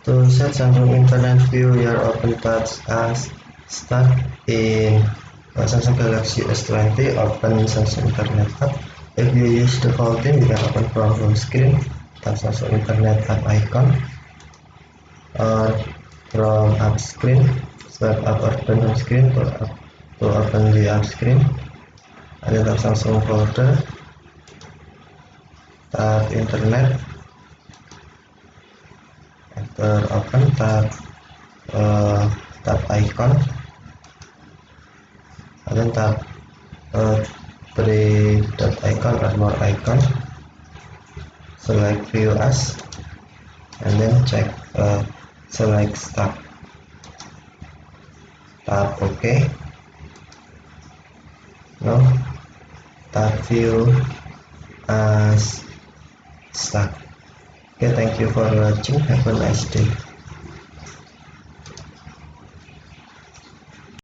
To set Samsung Internet View, your open tabs as start in Samsung Galaxy S20. Open Samsung Internet app. If you use the fountain, you can open from home screen. Tap Samsung Internet app icon, or from app screen. Swipe up or down home screen to open the app screen. And then tap Samsung folder. Tap Internet. After open, tap icon, and then tap three dot icon or more icon. Select view as, and then check select start. Tap OK. Now tap view as start. Okay, thank you for watching. Have a nice day.